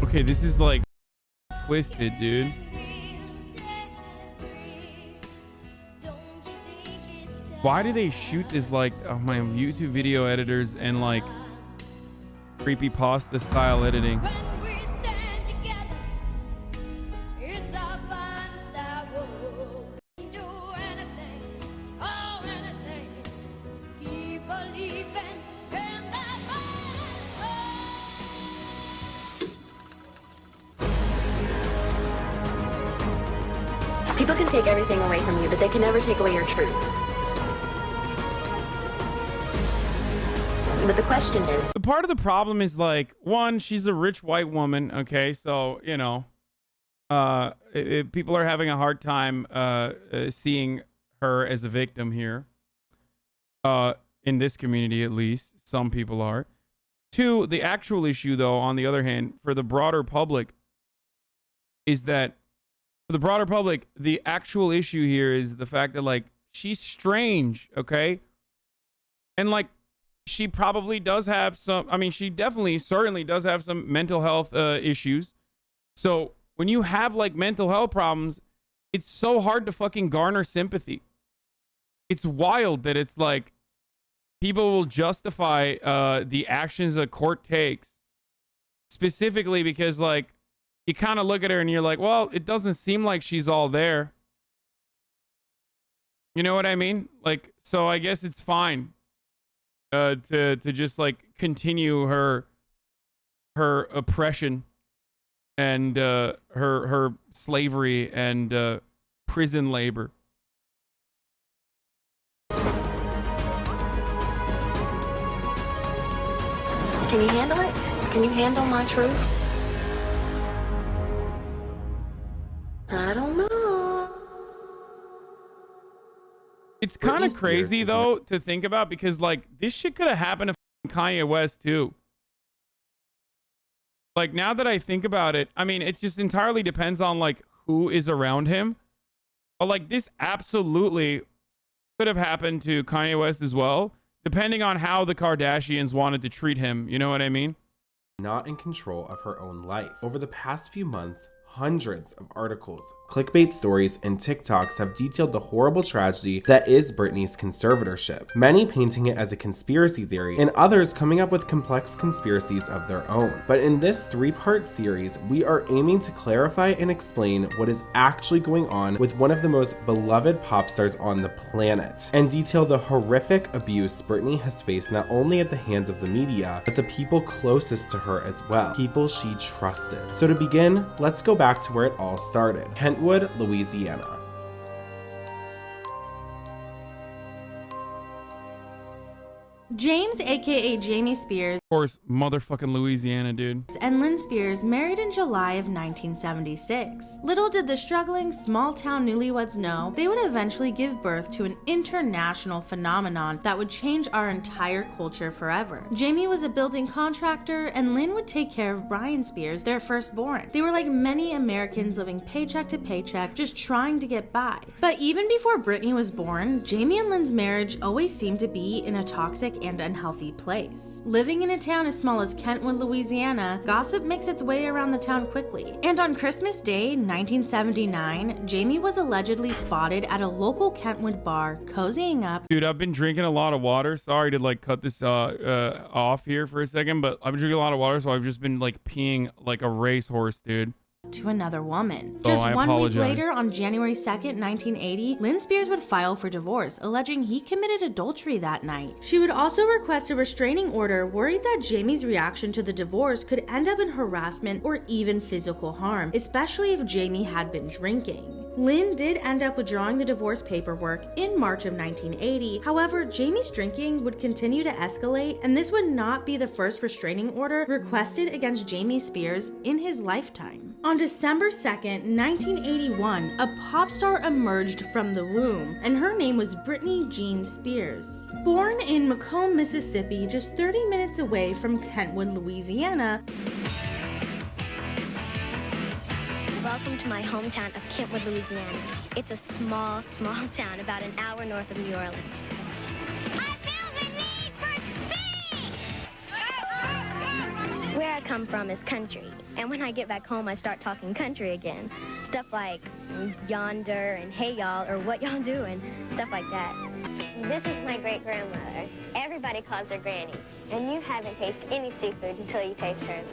Okay, this is like twisted, dude. Why do they shoot this like my YouTube video editors and like creepypasta style editing? People can take everything away from you, but they can never take away your truth. But the question is... The part of the problem is, like, one, she's a rich white woman, okay? So, you know, people are having a hard time seeing her as a victim here. In this community, at least. Some people are. Two, the actual issue, though, on the other hand, for the broader public, is that for the broader public, the actual issue here is the fact that, like, she's strange, okay? And, like, she probably does have some, I mean, she certainly does have some mental health issues. So when you have, like, mental health problems, it's so hard to fucking garner sympathy. It's wild that it's, like, people will justify the actions a court takes specifically because, like, you kind of look at her and you're like, well, it doesn't seem like she's all there. You know what I mean? Like, so I guess it's fine to just like continue her oppression and her slavery and prison labor. Can you handle it? Can you handle my truth? I don't know. It's kind of crazy though to think about because like this shit could have happened to Kanye West too. Like now that I think about it, I mean, it just entirely depends on like who is around him. But like this absolutely could have happened to Kanye West as well, depending on how the Kardashians wanted to treat him. You know what I mean? Not in control of her own life. Over the past few months, hundreds of articles, clickbait stories, and TikToks have detailed the horrible tragedy that is Britney's conservatorship, many painting it as a conspiracy theory, and others coming up with complex conspiracies of their own. But in this three-part series, we are aiming to clarify and explain what is actually going on with one of the most beloved pop stars on the planet, and detail the horrific abuse Britney has faced not only at the hands of the media, but the people closest to her as well, people she trusted. So to begin, let's go back to where it all started, Kentwood, Louisiana. James, aka Jamie Spears, Of course, motherfucking Louisiana, dude. and Lynn Spears married in July of 1976. Little did the struggling small-town newlyweds know they would eventually give birth to an international phenomenon that would change our entire culture forever. Jamie was a building contractor, and Lynn would take care of Brian Spears, their firstborn. They were like many Americans living paycheck to paycheck, just trying to get by. But even before Britney was born, Jamie and Lynn's marriage always seemed to be in a toxic and unhealthy place. Living in a town as small as Kentwood, Louisiana, gossip makes its way around the town quickly. And on Christmas Day, 1979, Jamie was allegedly spotted at a local Kentwood bar, cozying up. Dude, I've been drinking a lot of water. Sorry to like cut this off here for a second, but I've been drinking a lot of water, so I've just been like peeing like a racehorse, dude. To another woman. Just 1 week later, on January 2nd, 1980, Lynn Spears would file for divorce, alleging he committed adultery that night. She would also request a restraining order, worried that Jamie's reaction to the divorce could end up in harassment or even physical harm, especially if Jamie had been drinking. Lynn did end up withdrawing the divorce paperwork in March of 1980. However, Jamie's drinking would continue to escalate, and this would not be the first restraining order requested against Jamie Spears in his lifetime. On December 2nd, 1981, a pop star emerged from the womb, and her name was Britney Jean Spears. Born in Macomb, Mississippi, just 30 minutes away from Kentwood, Louisiana. Welcome to my hometown of Kentwood, Louisiana. It's a small, small town about an hour north of New Orleans. I feel the need for speed! We're a come from is country. And when I get back home, I start talking country again. Stuff like yonder and hey y'all or what y'all doing, stuff like that. This is my great-grandmother. Everybody calls her Granny. And you haven't tasted any seafood until you taste hers.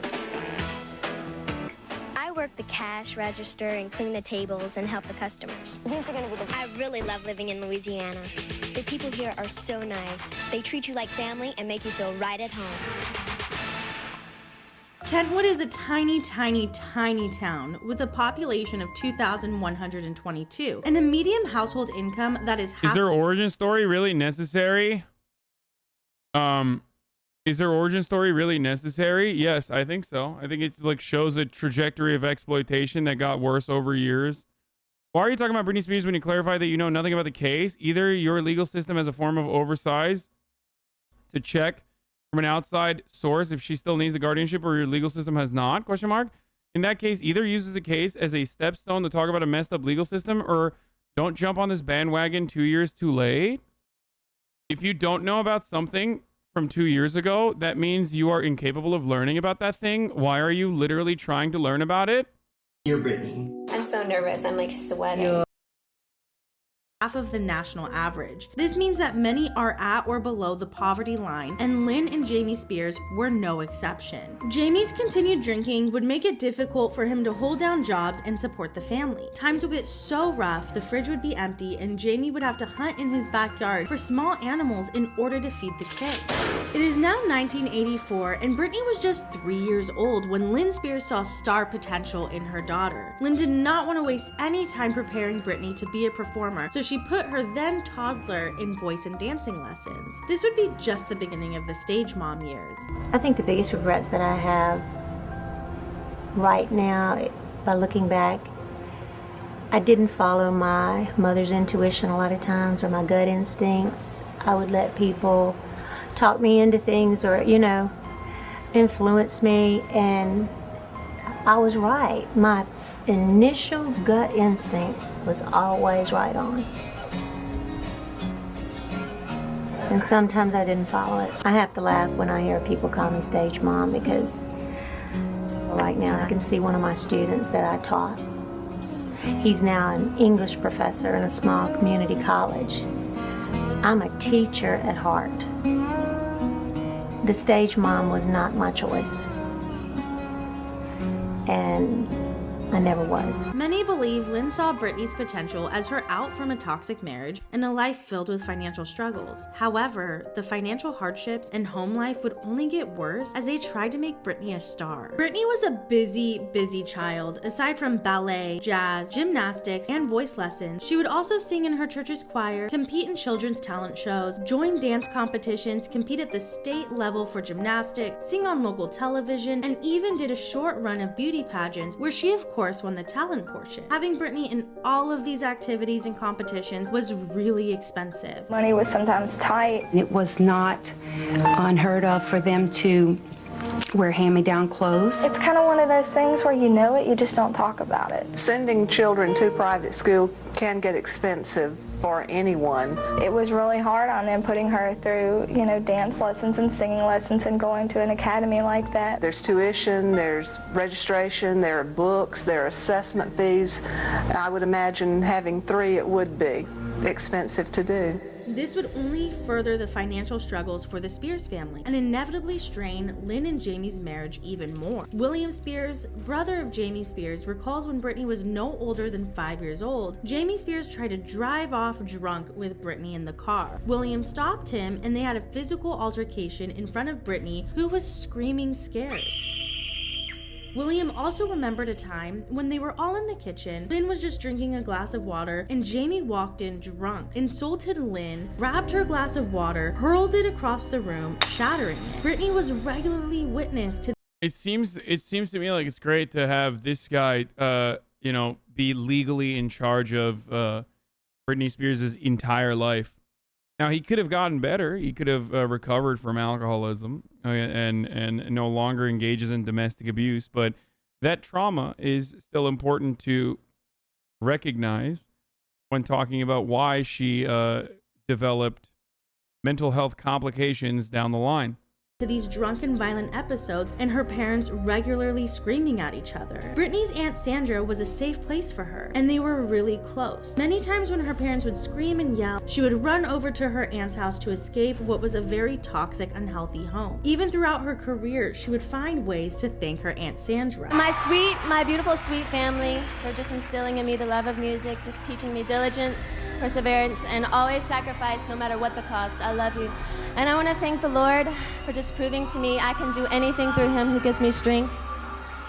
I work the cash register and clean the tables and help the customers. These are gonna be I really love living in Louisiana. The people here are so nice. They treat you like family and make you feel right at home. Kentwood is a tiny, tiny, tiny town with a population of 2,122 and a median household income that is half. Is their origin story really necessary? Is their origin story really necessary? Yes, I think so. I think it like shows a trajectory of exploitation that got worse over years. Why are you talking about Britney Spears when you clarify that you know nothing about the case? Either your legal system has a form of oversight to check from an outside source if she still needs a guardianship, or your legal system has not, question mark. In that case, either uses the case as a stepstone to talk about a messed up legal system, or don't jump on this bandwagon 2 years too late. If you don't know about something from 2 years ago, that means you are incapable of learning about that thing. Why are you literally trying to learn about it? Dear Britney. I'm so nervous. I'm like sweating. Half of the national average. This means that many are at or below the poverty line, and Lynn and Jamie Spears were no exception. Jamie's continued drinking would make it difficult for him to hold down jobs and support the family. Times would get so rough, the fridge would be empty, and Jamie would have to hunt in his backyard for small animals in order to feed the kids. It is now 1984, and Britney was just 3 years old when Lynn Spears saw star potential in her daughter. Lynn did not want to waste any time preparing Britney to be a performer, so she put her then toddler in voice and dancing lessons. This would be just the beginning of the stage mom years. I think the biggest regrets that I have right now, by looking back, I didn't follow my mother's intuition a lot of times, or my gut instincts. I would let people talk me into things, or, influence me, and I was right. My initial gut instinct was always right on. And sometimes I didn't follow it. I have to laugh when I hear people call me stage mom, because right now I can see one of my students that I taught. He's now an English professor in a small community college. I'm a teacher at heart. The stage mom was not my choice. And I never was. Many believe Lynn saw Britney's potential as her out from a toxic marriage and a life filled with financial struggles. However, the financial hardships and home life would only get worse as they tried to make Britney a star. Britney was a busy child. Aside from ballet, jazz, gymnastics, and voice lessons, she would also sing in her church's choir, compete in children's talent shows, join dance competitions, compete at the state level for gymnastics, sing on local television, and even did a short run of beauty pageants where she, of course, won the talent portion. Having Britney in all of these activities and competitions was really expensive. Money was sometimes tight. It was not unheard of for them to wear hand-me-down clothes. It's kind of one of those things where you know it, you just don't talk about it. Sending children to private school can get expensive for anyone. It was really hard on them, putting her through, dance lessons and singing lessons and going to an academy like that. There's tuition, there's registration, there are books, there are assessment fees. I would imagine having 3, it would be expensive to do. This would only further the financial struggles for the Spears family and inevitably strain Lynn and Jamie's marriage even more. William Spears, brother of Jamie Spears, recalls when Britney was no older than 5 years old, Jamie Spears tried to drive off drunk with Britney in the car. William stopped him and they had a physical altercation in front of Britney, who was screaming scared. William also remembered a time when they were all in the kitchen. Lynn was just drinking a glass of water and Jamie walked in drunk, insulted Lynn, grabbed her glass of water, hurled it across the room, shattering it. Britney was regularly witness to. It seems to me like it's great to have this guy, be legally in charge of Britney Spears' entire life. Now, he could have gotten better. He could have recovered from alcoholism and no longer engages in domestic abuse. But that trauma is still important to recognize when talking about why she developed mental health complications down the line. to these drunken violent episodes and her parents regularly screaming at each other. Britney's Aunt Sandra was a safe place for her, and they were really close. Many times when her parents would scream and yell, she would run over to her aunt's house to escape what was a very toxic, unhealthy home. Even throughout her career, she would find ways to thank her Aunt Sandra. My beautiful, sweet family for just instilling in me the love of music, just teaching me diligence, perseverance, and always sacrifice no matter what the cost. I love you. And I want to thank the Lord for just proving to me I can do anything through him who gives me strength.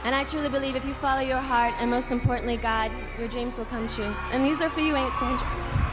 And I truly believe if you follow your heart, and most importantly God, your dreams will come true. And these are for you, Aunt Sandra.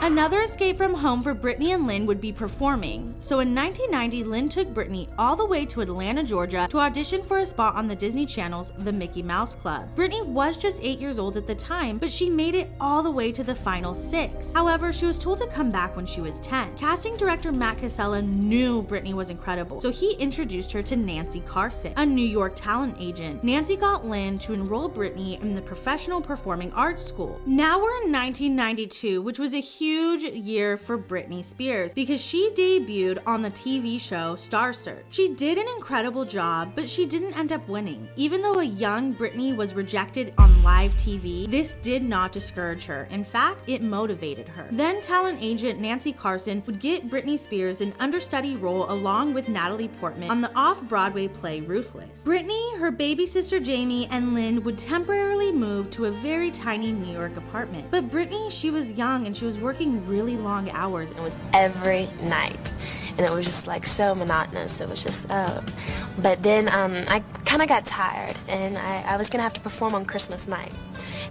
Another escape from home for Britney and Lynn would be performing. So in 1990, Lynn took Britney all the way to Atlanta, Georgia to audition for a spot on the Disney Channel's The Mickey Mouse Club. Britney was just 8 years old at the time, but she made it all the way to the final 6. However, she was told to come back when she was 10. Casting director Matt Casella knew Britney was incredible, so he introduced her to Nancy Carson, a New York talent agent. Nancy got Lynn to enroll Britney in the Professional Performing Arts School. Now we're in 1992, which was a huge year for Britney Spears because she debuted on the TV show Star Search. She did an incredible job, but she didn't end up winning. Even though a young Britney was rejected on live TV, this did not discourage her. In fact, it motivated her. Then talent agent Nancy Carson would get Britney Spears an understudy role along with Natalie Portman on the off-Broadway play Ruthless. Britney, her baby sister Jamie, and Lynn would temporarily move to a very tiny New York apartment. But Britney, she was young and she was working really long hours. It was every night and it was just like so monotonous. It was just but then I kind of got tired and I was gonna have to perform on Christmas night,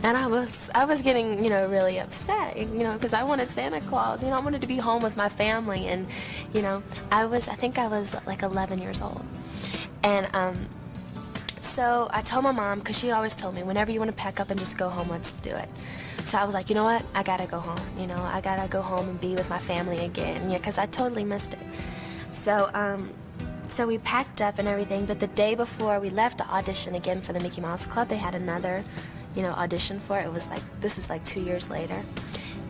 and I was getting really upset because I wanted Santa Claus, I wanted to be home with my family, and I think I was like 11 years old, and so I told my mom, because she always told me whenever you want to pack up and just go home, let's do it. So I was like, you know what? I gotta go home. I gotta go home and be with my family again. Because I totally missed it. So we packed up and everything. But the day before we left to audition again for the Mickey Mouse Club, they had another, audition for it. It was like, this is like 2 years later.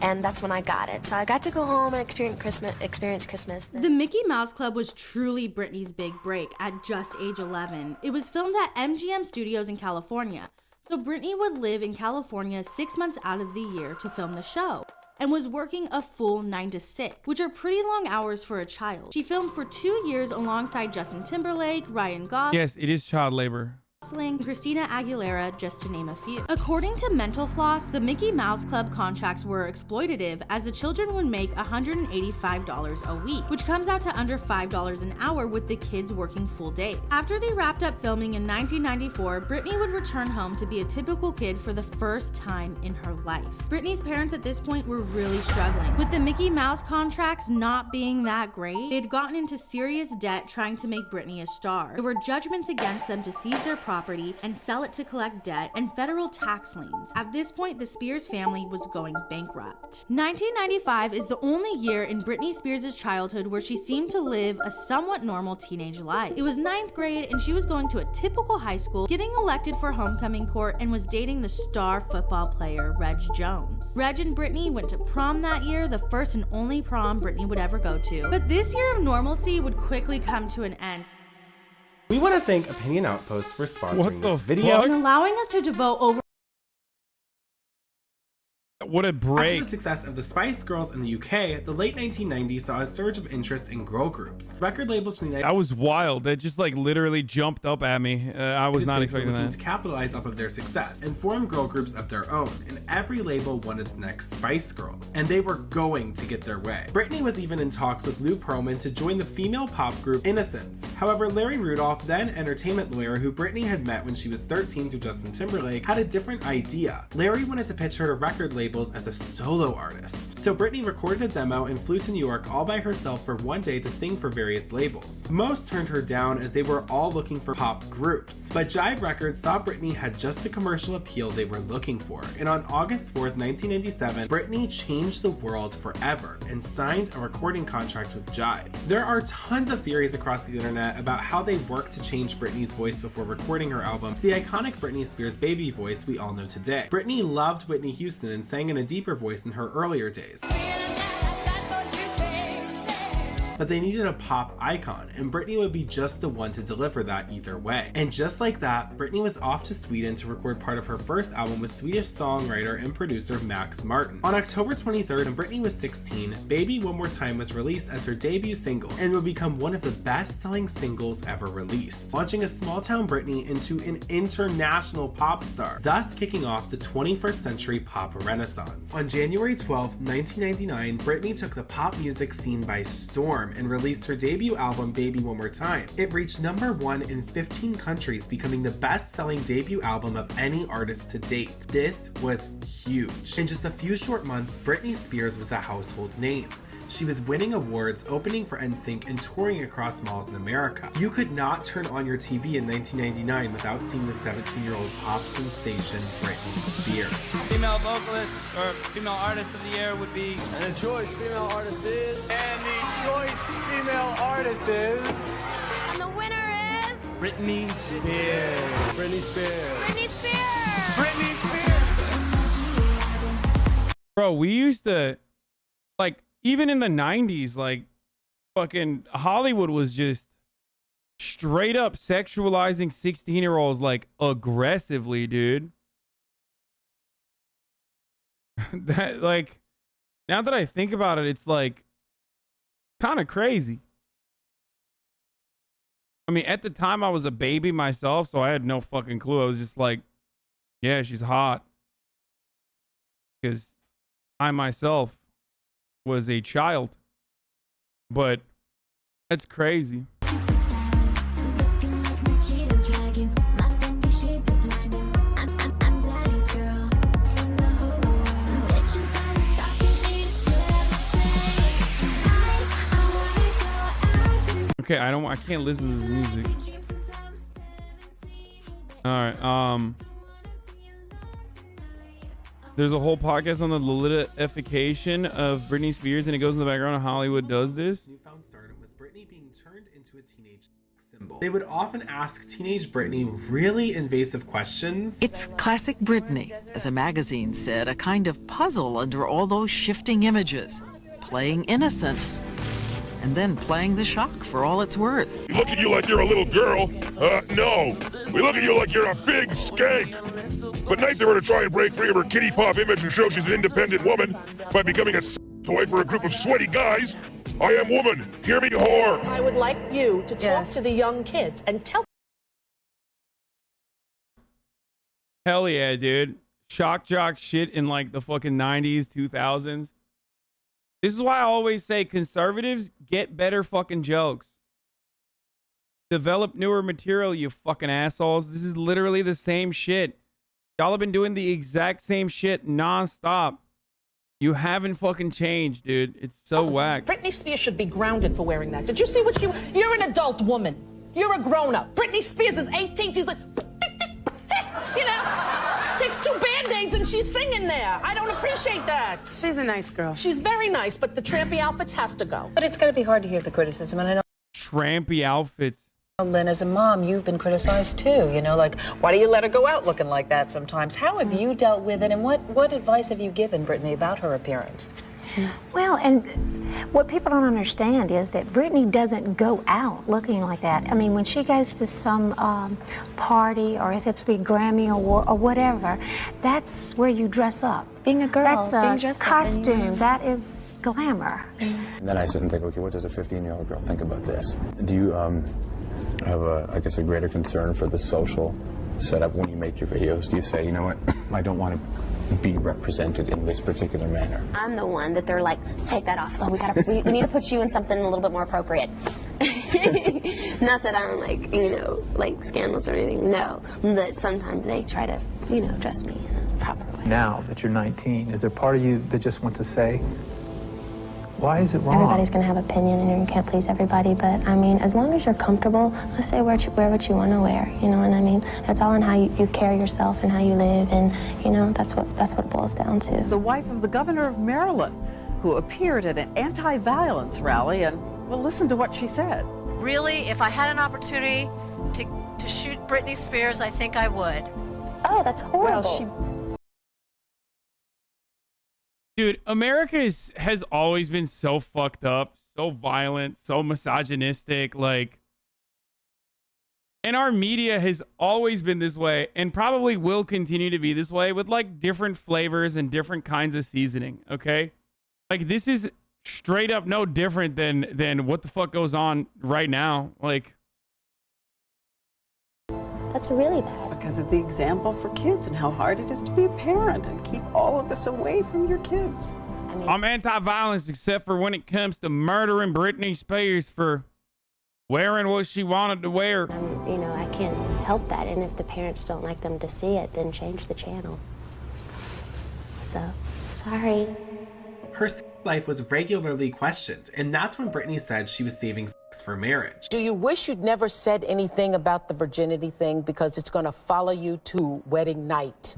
And that's when I got it. So I got to go home and experience Christmas. The Mickey Mouse Club was truly Britney's big break at just age 11. It was filmed at MGM Studios in California. So Britney would live in California 6 months out of the year to film the show, and was working a full 9 to 6, which are pretty long hours for a child. She filmed for 2 years alongside Justin Timberlake, Ryan Gosling. Yes, it is child labor. Christina Aguilera, just to name a few. According to Mental Floss, the Mickey Mouse Club contracts were exploitative as the children would make $185 a week, which comes out to under $5 an hour with the kids working full days. After they wrapped up filming in 1994, Britney would return home to be a typical kid for the first time in her life. Britney's parents at this point were really struggling. With the Mickey Mouse contracts not being that great, they'd gotten into serious debt trying to make Britney a star. There were judgments against them to seize their property and sell it to collect debt and federal tax liens. At this point, the Spears family was going bankrupt. 1995 is the only year in Britney Spears' childhood where she seemed to live a somewhat normal teenage life. It was 9th grade and she was going to a typical high school, getting elected for homecoming court, and was dating the star football player Reg Jones. Reg and Britney went to prom that year, the first and only prom Britney would ever go to. But this year of normalcy would quickly come to an end. We want to thank Opinion Outpost for sponsoring this video and allowing us to devote over. What a break. After the success of the Spice Girls in the UK, the late 1990s saw a surge of interest in girl groups. Record labels from the United That was wild. That just like literally jumped up at me. I was not expecting looking that. to capitalize off of their success and form girl groups of their own, and every label wanted the next Spice Girls, and they were going to get their way. Britney was even in talks with Lou Pearlman to join the female pop group Innocence. However, Larry Rudolph, then entertainment lawyer who Britney had met when she was 13 through Justin Timberlake, had a different idea. Larry wanted to pitch her to record labels as a solo artist. So Britney recorded a demo and flew to New York all by herself for one day to sing for various labels. Most turned her down as they were all looking for pop groups, but Jive Records thought Britney had just the commercial appeal they were looking for, and on August 4th, 1997, Britney changed the world forever and signed a recording contract with Jive. There are tons of theories across the internet about how they worked to change Britney's voice before recording her album to the iconic Britney Spears baby voice we all know today. Britney loved Whitney Houston and sang in a deeper voice in her earlier days. But they needed a pop icon, and Britney would be just the one to deliver that either way. And just like that, Britney was off to Sweden to record part of her first album with Swedish songwriter and producer Max Martin. On October 23rd, when Britney was 16, Baby One More Time was released as her debut single and would become one of the best-selling singles ever released, launching a small-town Britney into an international pop star, thus kicking off the 21st century pop renaissance. On January 12, 1999, Britney took the pop music scene by storm and released her debut album Baby One More Time. It reached #1 in 15 countries, becoming the best-selling debut album of any artist to date. This was huge. In just a few short months, Britney Spears was a household name. She was winning awards, opening for NSYNC, and touring across malls in America. You could not turn on your TV in 1999 without seeing the 17-year-old pop sensation Britney Spears. Female vocalist or female artist of the year would be... And the choice female artist is... And the choice female artist is... And the winner is... Britney Spears. Britney Spears. Britney Spears. Britney Spears. Bro, we used to, like, even in the 90s, like, fucking Hollywood was just straight up sexualizing 16-year-olds, like, aggressively, dude. That, like, now that I think about it, it's, like, kind of crazy. I mean, at the time, I was a baby myself, so I had no fucking clue. I was just like, yeah, she's hot. Because I myself was a child, but that's crazy. Okay, I can't listen to this music. All right, there's a whole podcast on the lolitification of Britney Spears, and it goes in the background of Hollywood does this. Newfound stardom was Britney being turned into a teenage symbol. They would often ask teenage Britney really invasive questions. It's classic Britney, as a magazine said, a kind of puzzle under all those shifting images, playing innocent, and then playing the shock for all it's worth. We look at you like you're a little girl. No. We look at you like you're a big skank. But nice of her to try and break free of her kitty pop image and show she's an independent woman by becoming a toy for a group of sweaty guys. I am woman. Hear me, whore. I would like you to talk to the young kids and tell. Hell yeah, dude. Shock jock shit in like the fucking 90s, 2000s. This is why I always say conservatives get better fucking jokes. Develop newer material, you fucking assholes. This is literally the same shit. Y'all have been doing the exact same shit nonstop. You haven't fucking changed, dude. It's so whack. Britney Spears should be grounded for wearing that. Did you see what you're an adult woman. You're a grown-up. Britney Spears is 18. She's like, you know, takes 2 Band-Aids and she's singing there. I don't appreciate that. She's a nice girl. She's very nice, but the trampy outfits have to go. But it's got to be hard to hear the criticism, and I know. Trampy outfits. Lynn, as a mom, you've been criticized too. You know, like, why do you let her go out looking like that sometimes? How have you dealt with it, and what advice have you given Britney about her appearance? Well, and what people don't understand is that Britney doesn't go out looking like that. I mean, when she goes to some party, or if it's the Grammy Award or whatever, that's where you dress up. Being a girl, that's being a dressed costume. up, That is glamour. And then I sit and think, okay, what does a 15-year-old girl think about this? Do you have I guess, a greater concern for the social setup when you make your videos? Do you say, you know what, I don't want to be represented in this particular manner? I'm the one that they're like, take that off. So we need to put you in something a little bit more appropriate. Not that I'm like, you know, like scandalous or anything. No, but sometimes they try to, you know, dress me properly. Now that you're 19, is there part of you that just wants to say, why is it wrong? Everybody's going to have opinion and you can't please everybody, but I mean, as long as you're comfortable, let's say wear what you want to wear, you know what I mean? It's all in how you carry yourself and how you live, and you know, that's what it boils down to. The wife of the governor of Maryland, who appeared at an anti-violence rally, and well, listen to what she said. Really, if I had an opportunity to shoot Britney Spears, I think I would. Oh, that's horrible. Well, Dude, America has always been so fucked up, so violent, so misogynistic, like, and our media has always been this way and probably will continue to be this way with like different flavors and different kinds of seasoning. Okay. Like this is straight up no different than what the fuck goes on right now. Like, That's really bad. Because of the example for kids and how hard it is to be a parent and keep all of this away from your kids. I'm anti-violence except for when it comes to murdering Britney Spears for wearing what she wanted to wear. You know, I can't help that. And if the parents don't like them to see it, then change the channel. So, sorry. Her life was regularly questioned, and that's when Britney said she was saving sex for marriage. Do you wish you'd never said anything about the virginity thing because it's going to follow you to wedding night?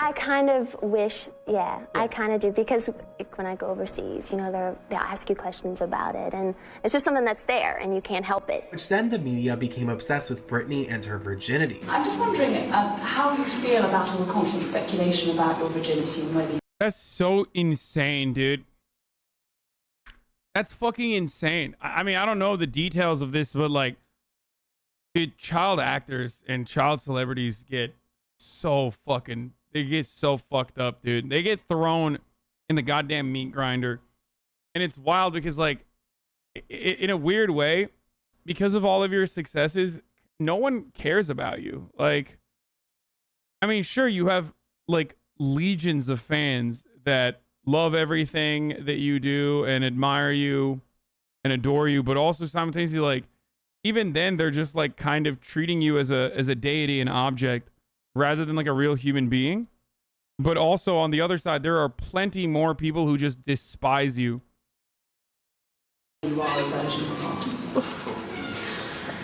I kind of wish, yeah, I kind of do, because when I go overseas, you know, they'll ask you questions about it, and it's just something that's there, and you can't help it. Which then the media became obsessed with Britney and her virginity. I'm just wondering how you feel about all the constant speculation about your virginity and whether. That's so insane, dude. That's fucking insane. I mean, I don't know the details of this, but like, dude, child actors and child celebrities get so fucking. They get so fucked up, dude. They get thrown in the goddamn meat grinder. And it's wild because, like, in a weird way, because of all of your successes, no one cares about you. Like, I mean, sure, you have, like, legions of fans that love everything that you do and admire you and adore you, but also simultaneously, like, even then, they're just, like, kind of treating you as a deity, an object, rather than like a real human being. But also on the other side, there are plenty more people who just despise you. You are a virgin or not.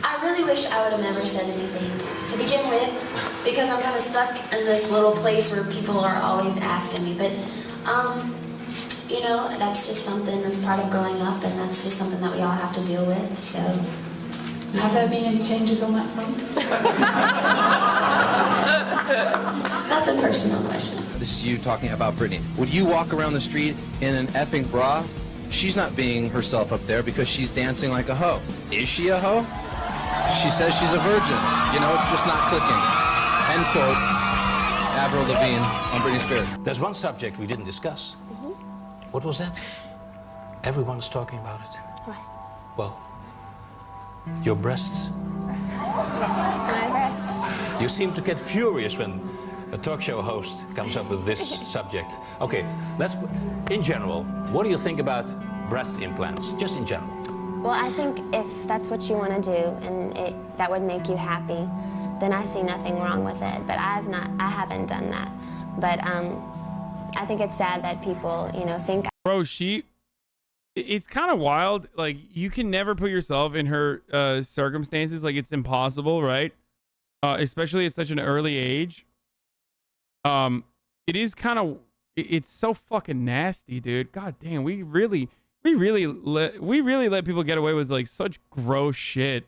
I really wish I would have never said anything to begin with, because I'm kind of stuck in this little place where people are always asking me. But, you know, that's just something that's part of growing up, and that's just something that we all have to deal with, so. Have there been any changes on that front? That's a personal question. This is you talking about Britney. Would you walk around the street in an effing bra? She's not being herself up there because she's dancing like a hoe. Is she a hoe? She says she's a virgin. You know, it's just not clicking. End quote. Avril Lavigne on Britney Spears. There's one subject we didn't discuss. What was that? Everyone's talking about it. What? Well, your breasts. My breasts. You seem to get furious when a talk show host comes up with this subject. Okay, in general, what do you think about breast implants, just in general? Well, I think if that's what you want to do and that would make you happy, then I see nothing wrong with it. But I haven't done that. But I think it's sad that people, you know, think. Bro, it's kind of wild. Like, you can never put yourself in her circumstances. Like, it's impossible, right? Especially at such an early age. It is kind of, it's so fucking nasty, dude. God damn, we really let people get away with like such gross shit.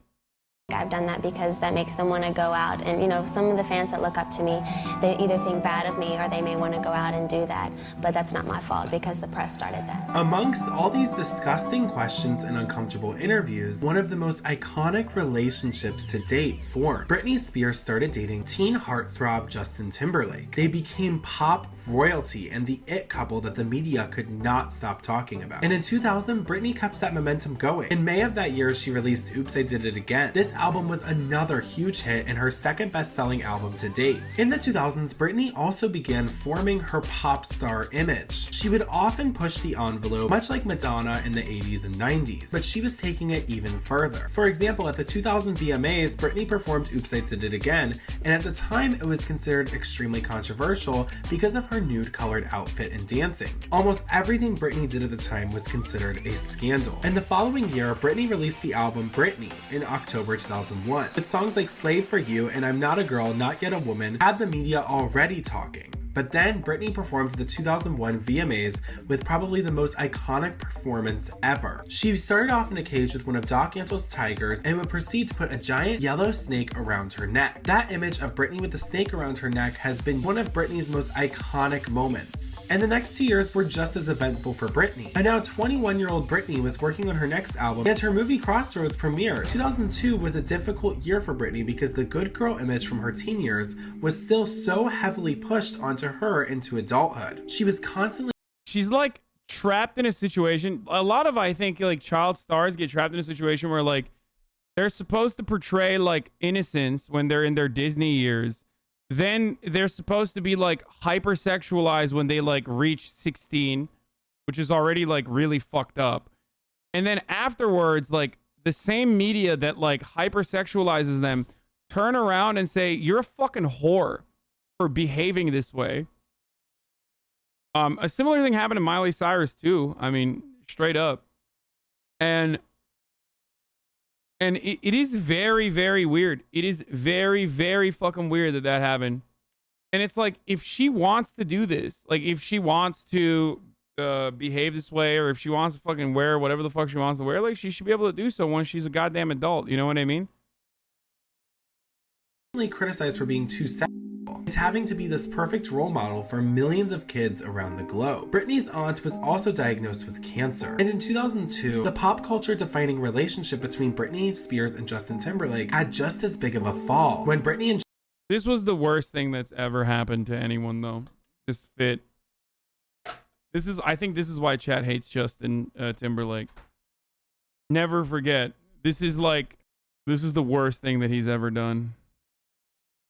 I've done that because that makes them want to go out, and you know, some of the fans that look up to me, they either think bad of me or they may want to go out and do that, but that's not my fault because the press started that. Amongst all these disgusting questions and uncomfortable interviews, one of the most iconic relationships to date formed. Britney Spears started dating teen heartthrob Justin Timberlake. They became pop royalty and the it couple that the media could not stop talking about. And in 2000, Britney kept that momentum going. In May of that year, she released Oops, I Did It Again. This album was another huge hit and her second best-selling album to date. In the 2000s, Britney also began forming her pop star image. She would often push the envelope, much like Madonna in the 80s and 90s, but she was taking it even further. For example, at the 2000 VMAs, Britney performed Oops, I Did It Again, and at the time it was considered extremely controversial because of her nude-colored outfit and dancing. Almost everything Britney did at the time was considered a scandal. And the following year, Britney released the album Britney in October 2001. With songs like Slave for You and I'm Not a Girl, Not Yet a Woman had the media already talking. But then Britney performed the 2001 VMAs with probably the most iconic performance ever. She started off in a cage with one of Doc Antle's tigers and would proceed to put a giant yellow snake around her neck. That image of Britney with the snake around her neck has been one of Britney's most iconic moments. And the next 2 years were just as eventful for Britney. A now 21-year-old Britney was working on her next album, and her movie Crossroads premiered. 2002 was a difficult year for Britney because the good girl image from her teen years was still so heavily pushed onto her into adulthood. She was constantly— She's like trapped in a situation. A lot of, I think, like child stars get trapped in a situation where like they're supposed to portray like innocence when they're in their Disney years. Then they're supposed to be like hypersexualized when they like reach 16, which is already like really fucked up. And then afterwards, like the same media that like hypersexualizes them turn around and say, you're a fucking whore for behaving this way. A similar thing happened to Miley Cyrus too. I mean, straight up. And it is very, very weird. It is very, very fucking weird that that happened. And it's like, if she wants to do this, like if she wants to behave this way, or if she wants to fucking wear whatever the fuck she wants to wear, like she should be able to do so once she's a goddamn adult. You know what I mean? criticized for being too sexual. It's having to be this perfect role model for millions of kids around the globe. Britney's aunt was also diagnosed with cancer. And in 2002, the pop culture defining relationship between Britney Spears and Justin Timberlake had just as big of a fall. When Britney and— This was the worst thing that's ever happened to anyone though. This fit. I think this is why Chad hates Justin Timberlake. Never forget. This is the worst thing that he's ever done.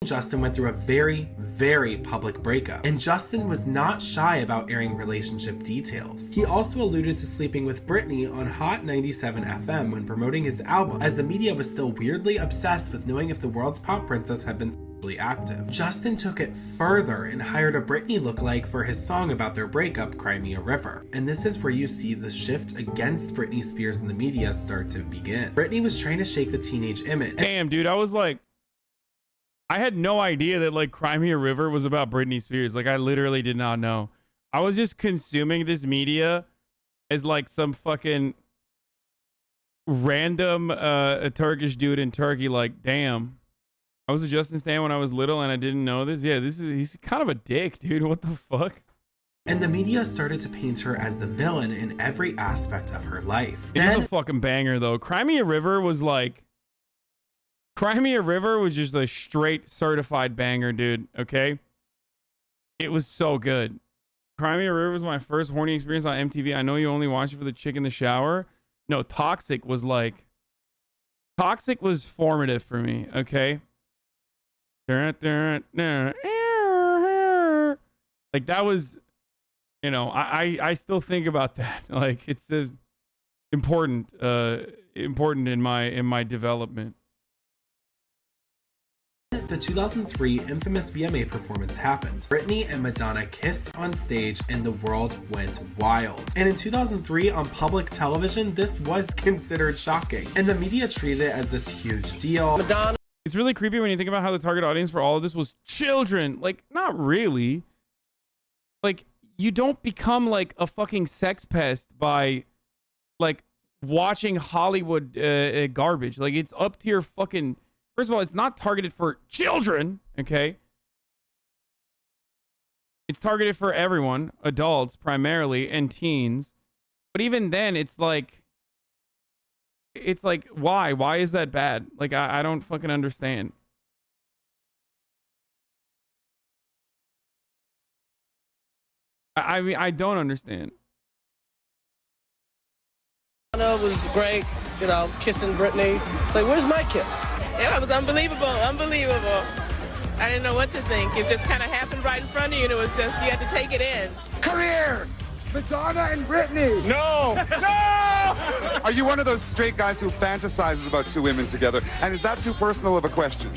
Justin went through a very, very public breakup, and Justin was not shy about airing relationship details. He also alluded to sleeping with Britney on Hot 97 FM when promoting his album, as the media was still weirdly obsessed with knowing if the world's pop princess had been sexually active. Justin took it further and hired a Britney lookalike for his song about their breakup, Cry Me a River. And this is where you see the shift against Britney Spears in the media start to begin. Britney was trying to shake the teenage image. Damn, dude, I had no idea that like Cry Me a River was about Britney Spears. Like I literally did not know. I was just consuming this media as like some fucking random Turkish dude in Turkey. Like, damn, I was a Justin stan when I was little and I didn't know this. Yeah, he's kind of a dick, dude. What the fuck? And the media started to paint her as the villain in every aspect of her life. It is a fucking banger though. Cry Me a River was just a straight certified banger, dude. Okay. It was so good. Cry Me a River was my first horny experience on MTV. I know you only watch it for the chick in the shower. No, Toxic was formative for me. Okay. Like that was, I still think about that. Like it's important in my development. The 2003 infamous VMA performance happened. Britney and Madonna kissed on stage and the world went wild. And in 2003 on public television, this was considered shocking. And the media treated it as this huge deal. Madonna. It's really creepy when you think about how the target audience for all of this was children. Like, not really. Like, you don't become like a fucking sex pest by like watching Hollywood garbage. Like, it's up to your fucking... First of all, it's not targeted for children, okay? It's targeted for everyone, adults primarily, and teens. But even then, it's like, why? Why is that bad? Like, I don't fucking understand. I mean, I don't understand. It was great, kissing Britney. It's like, where's my kiss? Yeah, it was unbelievable. I didn't know what to think. It just kind of happened right in front of you, and it was just, you had to take it in. Come here! Madonna and Britney! No! No! Are you one of those straight guys who fantasizes about two women together? And is that too personal of a question?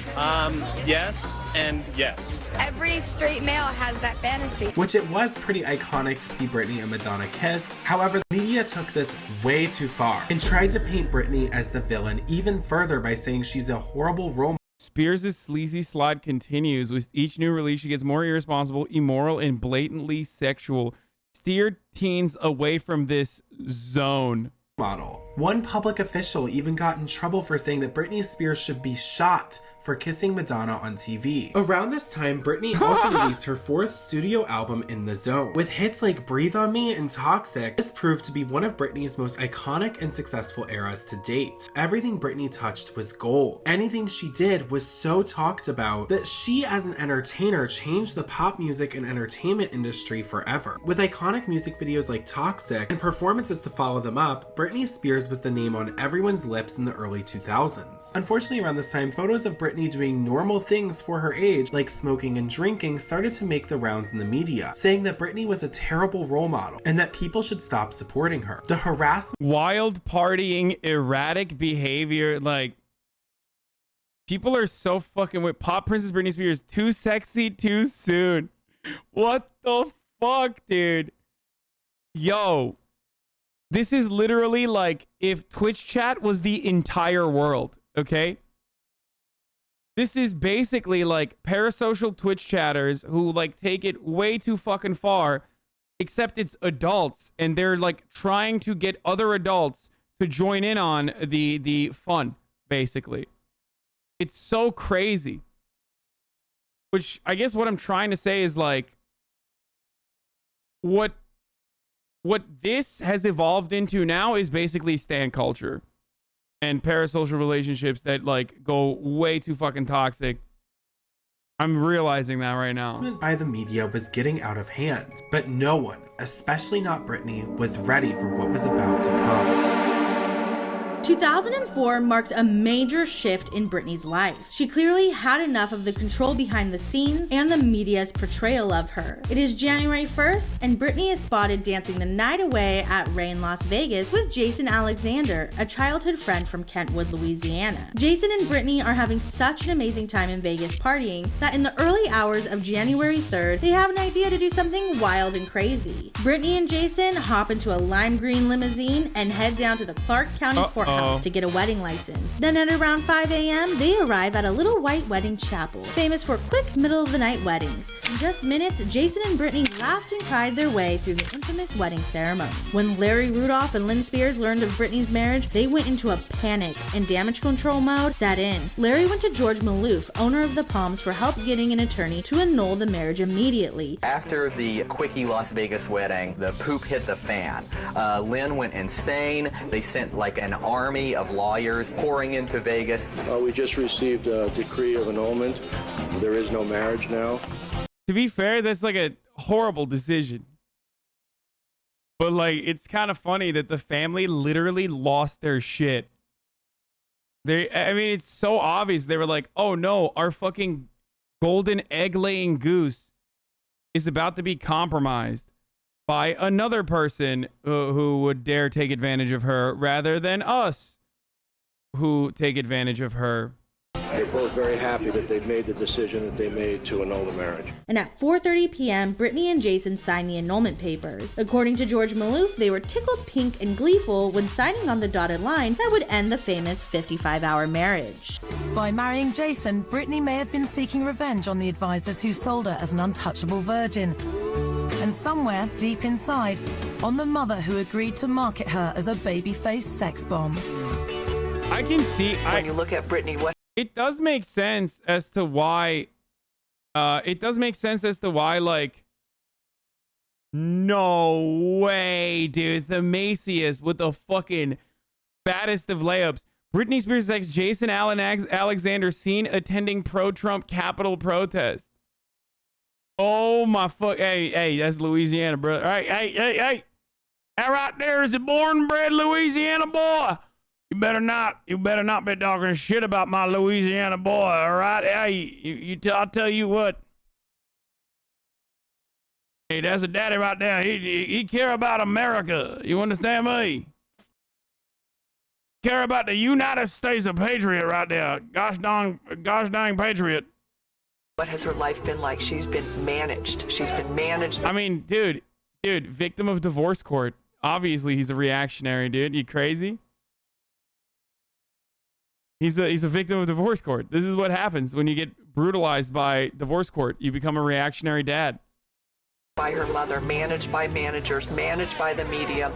Yes and yes. Every straight male has that fantasy. Which it was pretty iconic to see Britney and Madonna kiss. However, the media took this way too far and tried to paint Britney as the villain even further by saying she's a horrible role model. Spears' sleazy slide continues. With each new release, she gets more irresponsible, immoral, and blatantly sexual. Steer teens away from this zone. Model. One public official even got in trouble for saying that Britney Spears should be shot for kissing Madonna on TV. Around this time, Britney also released her 4th studio album, In the Zone. With hits like Breathe on Me and Toxic, this proved to be one of Britney's most iconic and successful eras to date. Everything Britney touched was gold. Anything she did was so talked about that she, as an entertainer, changed the pop music and entertainment industry forever. With iconic music videos like Toxic and performances to follow them up, Britney Spears was the name on everyone's lips in the early 2000s. Unfortunately, around this time, photos of Britney doing normal things for her age, like smoking and drinking, started to make the rounds in the media, saying that Britney was a terrible role model and that people should stop supporting her. The harassment, wild partying, erratic behavior, like people are so fucking with pop princess Britney Spears. Too sexy, too soon. What the fuck, dude? Yo, this is literally like if Twitch chat was the entire world, okay? This is basically like parasocial Twitch chatters who like take it way too fucking far, except it's adults and they're like trying to get other adults to join in on the fun, basically. It's so crazy. Which I guess what I'm trying to say is like what this has evolved into now is basically stan culture and parasocial relationships that like go way too fucking toxic. I'm realizing that right now. By the media was getting out of hand, but no one, especially not Britney, was ready for what was about to come. 2004 marks a major shift in Britney's life. She clearly had enough of the control behind the scenes and the media's portrayal of her. It is January 1st, and Britney is spotted dancing the night away at Ray in Las Vegas with Jason Alexander, a childhood friend from Kentwood, Louisiana. Jason and Britney are having such an amazing time in Vegas partying that in the early hours of January 3rd, they have an idea to do something wild and crazy. Britney and Jason hop into a lime green limousine and head down to the Clark County Courthouse to get a wedding license. Then at around 5 a.m., they arrive at a little white wedding chapel, famous for quick middle-of-the-night weddings. In just minutes, Jason and Britney laughed and cried their way through the infamous wedding ceremony. When Larry Rudolph and Lynn Spears learned of Britney's marriage, they went into a panic, and damage control mode set in. Larry went to George Maloof, owner of the Palms, for help getting an attorney to annul the marriage immediately. After the quickie Las Vegas wedding, the poop hit the fan. Lynn went insane. They sent like an army of lawyers pouring into Vegas. We just received a decree of annulment. There is no marriage now. To be fair, that's like a horrible decision. But like, it's kind of funny that the family literally lost their shit. I mean, it's so obvious. They were like, oh no, our fucking golden egg laying goose is about to be compromised by another person who would dare take advantage of her rather than us who take advantage of her. They're both very happy that they've made the decision that they made to annul the marriage. And at 4:30 p.m., Britney and Jason signed the annulment papers. According to George Maloof, they were tickled pink and gleeful when signing on the dotted line that would end the famous 55-hour marriage. By marrying Jason, Britney may have been seeking revenge on the advisors who sold her as an untouchable virgin. And somewhere deep inside, on the mother who agreed to market her as a baby-faced sex bomb. I can see when you look at Britney, what it does make sense as to why like no way, dude, the Maciest with the fucking fattest of layups. Britney Spears' ex Jason Alexander seen attending pro-Trump Capitol protest. Oh my fuck! Hey, that's Louisiana, bro. All right, hey, that right there is a born-bred Louisiana boy. You better not be talking shit about my Louisiana boy, all right? Hey, I'll tell you what. Hey, that's a daddy right there. He care about America. You understand me? Care about the United States of Patriot right there. Gosh dang patriot. What has her life been like? She's been managed. She's been managed. I mean, dude, victim of divorce court. Obviously, he's a reactionary, dude. You crazy? He's a victim of divorce court. This is what happens when you get brutalized by divorce court. You become a reactionary dad. By her mother, managed by managers, managed by the media.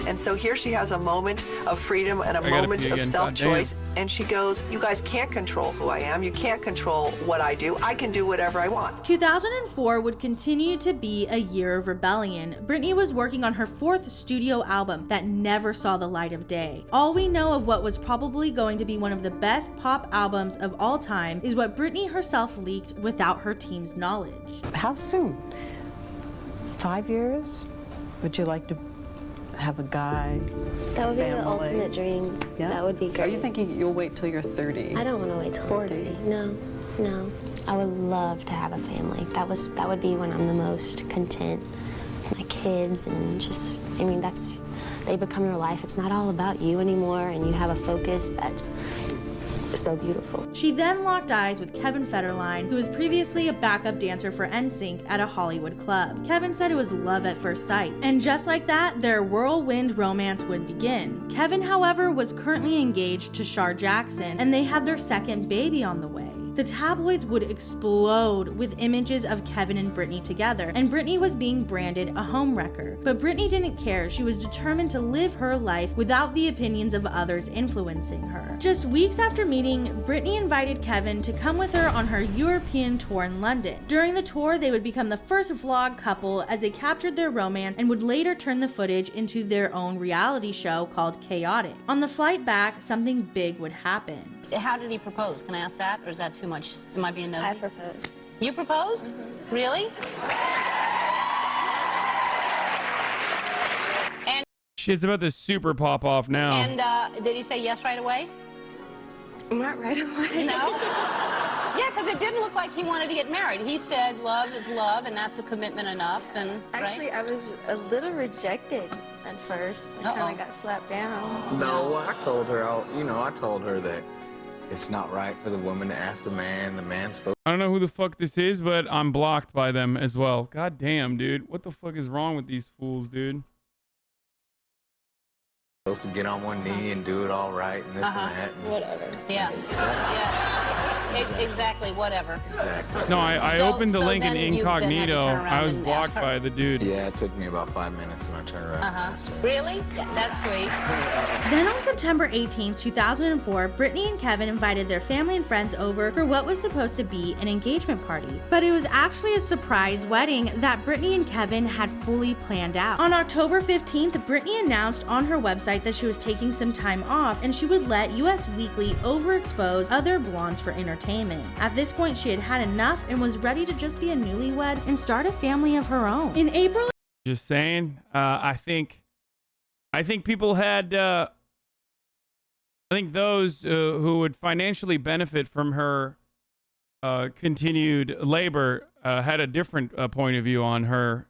And so here she has a moment of freedom and a moment of self-choice. And she goes, you guys can't control who I am. You can't control what I do. I can do whatever I want. 2004 would continue to be a year of rebellion. Britney was working on her 4th studio album that never saw the light of day. All we know of what was probably going to be one of the best pop albums of all time is what Britney herself leaked without her team's knowledge. How soon? 5 years? Would you like to have a guy? That would be the ultimate dream. Yeah? That would be great. Are you thinking you'll wait till you're 30? I don't want to wait till 40. I'm 30. No. I would love to have a family. That would be when I'm the most content. My kids and just, I mean, they become your life. It's not all about you anymore, and you have a focus that's so beautiful. She then locked eyes with Kevin Federline, who was previously a backup dancer for NSYNC at a Hollywood club. Kevin said it was love at first sight. And just like that, their whirlwind romance would begin. Kevin, however, was currently engaged to Shar Jackson, and they had their second baby on the way. The tabloids would explode with images of Kevin and Britney together, and Britney was being branded a homewrecker. But Britney didn't care. She was determined to live her life without the opinions of others influencing her. Just weeks after meeting, Britney invited Kevin to come with her on her European tour in London. During the tour, they would become the first vlog couple as they captured their romance and would later turn the footage into their own reality show called Chaotic. On the flight back, something big would happen. How did he propose? Can I ask that? Or is that too much? Am I being nosy? I proposed. You proposed? Mm-hmm. Really? And Shit's about to super pop off now. And did he say yes right away? Not right away. No? Yeah, because it didn't look like he wanted to get married. He said love is love, and that's a commitment enough. And actually, I was a little rejected at first. I kind of got slapped down. No, I told her, I told her that it's not right for the woman to ask the man's supposed. I don't know who the fuck this is, but I'm blocked by them as well. God damn, dude. What the fuck is wrong with these fools, dude? Supposed to get on one knee and do it all right and this and that. Whatever. Yeah. Exactly, whatever. Exactly. No, I opened the link in then you incognito. then had to turn around I was and blocked ask her. by the dude. Yeah, it took me about 5 minutes and I turned around. Really? That's sweet. Then on September 18th, 2004, Britney and Kevin invited their family and friends over for what was supposed to be an engagement party. But it was actually a surprise wedding that Britney and Kevin had fully planned out. On October 15th, Britney announced on her website that she was taking some time off and she would let US Weekly overexpose other blondes for entertainment. At this point, she had had enough and was ready to just be a newlywed and start a family of her own. In April, Just saying. I think people had. I think those who would financially benefit from her continued labor had a different point of view on her.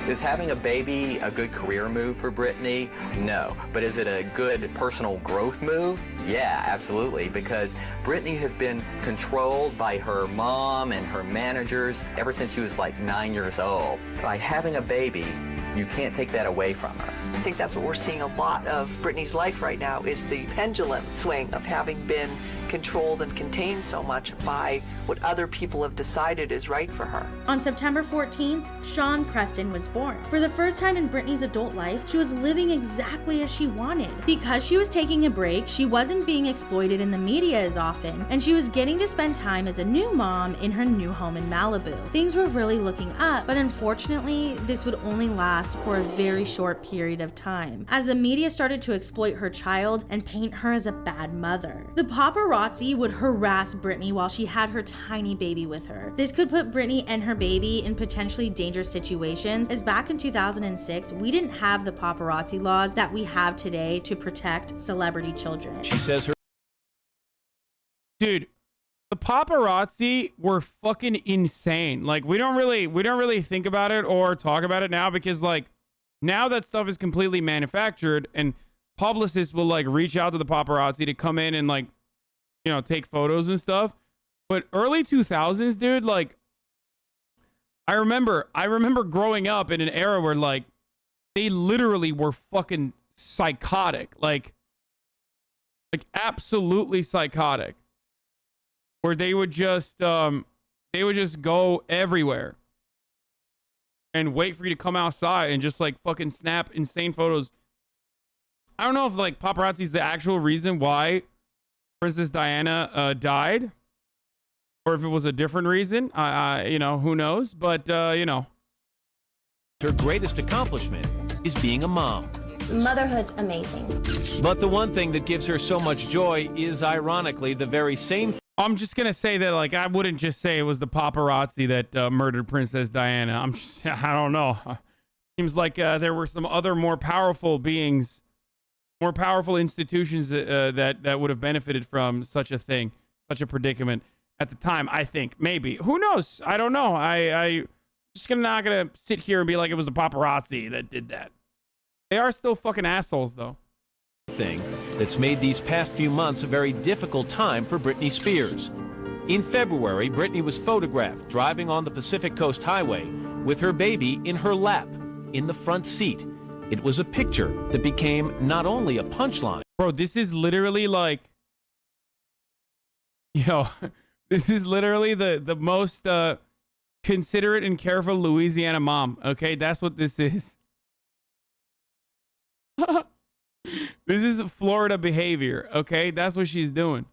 Is having a baby a good career move for Britney? No. But is it a good personal growth move? Yeah, absolutely. Because Britney has been controlled by her mom and her managers ever since she was like 9 years old. By having a baby, you can't take that away from her. I think that's what we're seeing a lot of Britney's life right now is the pendulum swing of having been controlled and contained so much by what other people have decided is right for her. On September 14th, Sean Preston was born. For the first time in Britney's adult life, she was living exactly as she wanted. Because she was taking a break, she wasn't being exploited in the media as often, and she was getting to spend time as a new mom in her new home in Malibu. Things were really looking up, but unfortunately, this would only last for a very short period of time, as the media started to exploit her child and paint her as a bad mother. The paparazzi would harass Britney while she had her tiny baby with her. This could put Britney and her baby in potentially dangerous situations, as back in 2006, we didn't have the paparazzi laws that we have today to protect celebrity children. She says her. Dude, the paparazzi were fucking insane. Like, we don't really think about it or talk about it now because, like, now that stuff is completely manufactured and publicists will, like, reach out to the paparazzi to come in and, like, you know, take photos and stuff. But early 2000s, dude, like, I remember growing up in an era where, like, they literally were fucking psychotic. Like, Like absolutely psychotic. Where they would just go everywhere and wait for you to come outside and just like fucking snap insane photos. I don't know if like paparazzi is the actual reason why Princess Diana died, or if it was a different reason. You know, who knows? But you know, her greatest accomplishment is being a mom. Motherhood's amazing. But the one thing that gives her so much joy is, ironically, the very same. I'm just gonna say that, like, I wouldn't just say it was the paparazzi that murdered Princess Diana. I don't know. Seems like there were some other more powerful beings, more powerful institutions that would have benefited from such a thing, such a predicament at the time. I think maybe. Who knows? I don't know. I just not gonna sit here and be like it was the paparazzi that did that. They are still fucking assholes, though. Thing that's made these past few months a very difficult time for Britney Spears. In February, Britney was photographed driving on the Pacific Coast Highway with her baby in her lap, in the front seat. It was a picture that became not only a punchline. Bro, this is literally like, this is literally the most considerate and careful Louisiana mom. Okay, that's what this is. This is Florida behavior, okay? That's what she's doing.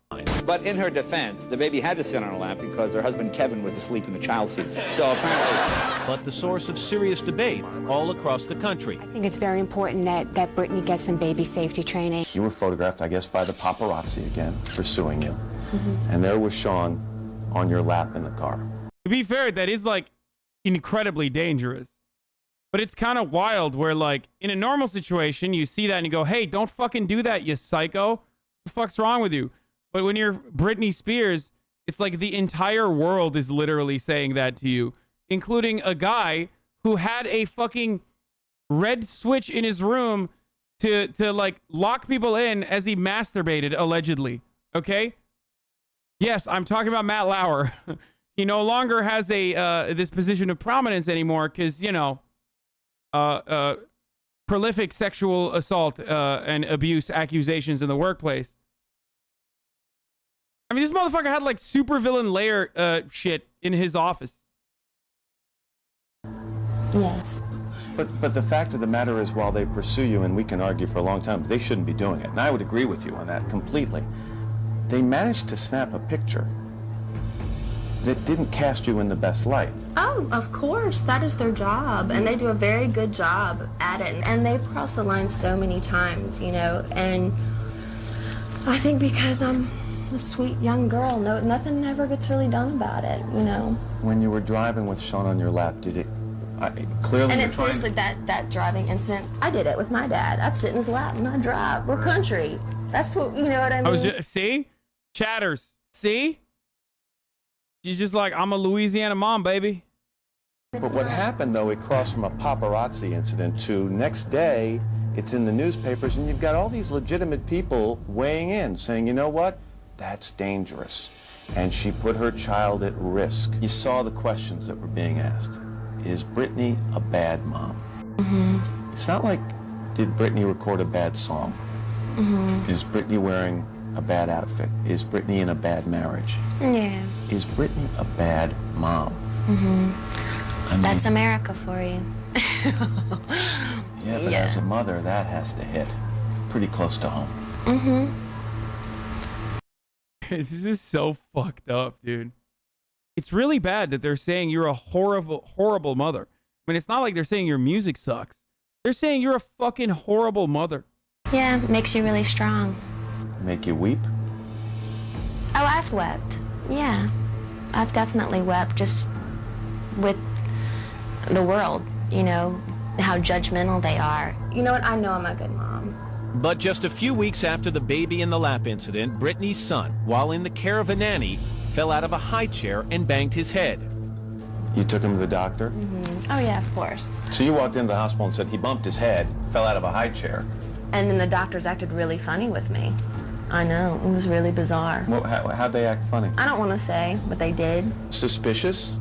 But in her defense, the baby had to sit on her lap because her husband Kevin was asleep in the child seat. So apparently... But the source of serious debate all across the country. I think it's very important that Britney gets some baby safety training. You were photographed, I guess, by the paparazzi again, pursuing you. And there was Sean on your lap in the car. To be fair, that is, like, incredibly dangerous. But it's kind of wild where, like, in a normal situation, you see that and you go, hey, don't fucking do that, you psycho. What the fuck's wrong with you? But when you're Britney Spears, it's like the entire world is literally saying that to you, including a guy who had a fucking red switch in his room to like, lock people in as he masturbated, allegedly. Okay? Yes, I'm talking about Matt Lauer. He no longer has this position of prominence anymore because, you know, prolific sexual assault and abuse accusations in the workplace. I mean, this motherfucker had like supervillain layer shit in his office. Yes. But the fact of the matter is, while they pursue you, and we can argue for a long time, they shouldn't be doing it. And I would agree with you on that completely. They managed to snap a picture that didn't cast you in the best light. Oh, of course. That is their job. And they do a very good job at it. And they've crossed the line so many times, you know. And I think because I'm a sweet young girl, nothing ever gets really done about it, you know. When you were driving with Sean on your lap, did it clearly? And it's seriously that driving incident. I did it with my dad. I'd sit in his lap and I'd drive. We're country. That's what, you know what I mean? See? Chatters. See? She's just like, I'm a Louisiana mom, baby. But what happened, though, it crossed from a paparazzi incident to next day, it's in the newspapers, and you've got all these legitimate people weighing in, saying, you know what? That's dangerous. And she put her child at risk. You saw the questions that were being asked. Is Britney a bad mom? Mm-hmm. It's not like, did Britney record a bad song? Mm-hmm. Is Britney wearing a bad outfit? Is Britney in a bad marriage? Yeah. Is Britney a bad mom? Mm-hmm. I mean, that's America for you. Yeah, but as a mother, that has to hit pretty close to home. Mm-hmm. This is so fucked up, dude. It's really bad that they're saying you're a horrible, horrible mother. I mean, it's not like they're saying your music sucks. They're saying you're a fucking horrible mother. Yeah, makes you really strong. Make you weep? Oh, I've wept. Yeah. I've definitely wept just with the world, you know, how judgmental they are. You know what? I know I'm a good mom. But just a few weeks after the baby in the lap incident, Britney's son, while in the care of a nanny, fell out of a high chair and banged his head. You took him to the doctor? Mm-hmm. Oh, yeah, of course. So you walked into the hospital and said he bumped his head, fell out of a high chair. And then the doctors acted really funny with me. I know, it was really bizarre. Well, how'd they act funny? I don't want to say, but they did. Suspicious?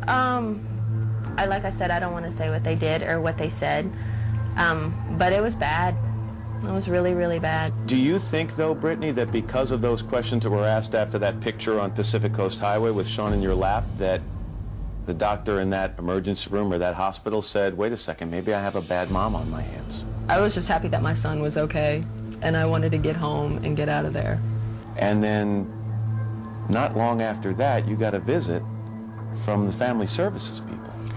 Like I said, I don't want to say what they did or what they said. But it was bad. It was really, really bad. Do you think, though, Britney, that because of those questions that were asked after that picture on Pacific Coast Highway with Sean in your lap, that the doctor in that emergency room or that hospital said, wait a second, maybe I have a bad mom on my hands? I was just happy that my son was okay, and I wanted to get home and get out of there. And then, not long after that, you got a visit from the family services people.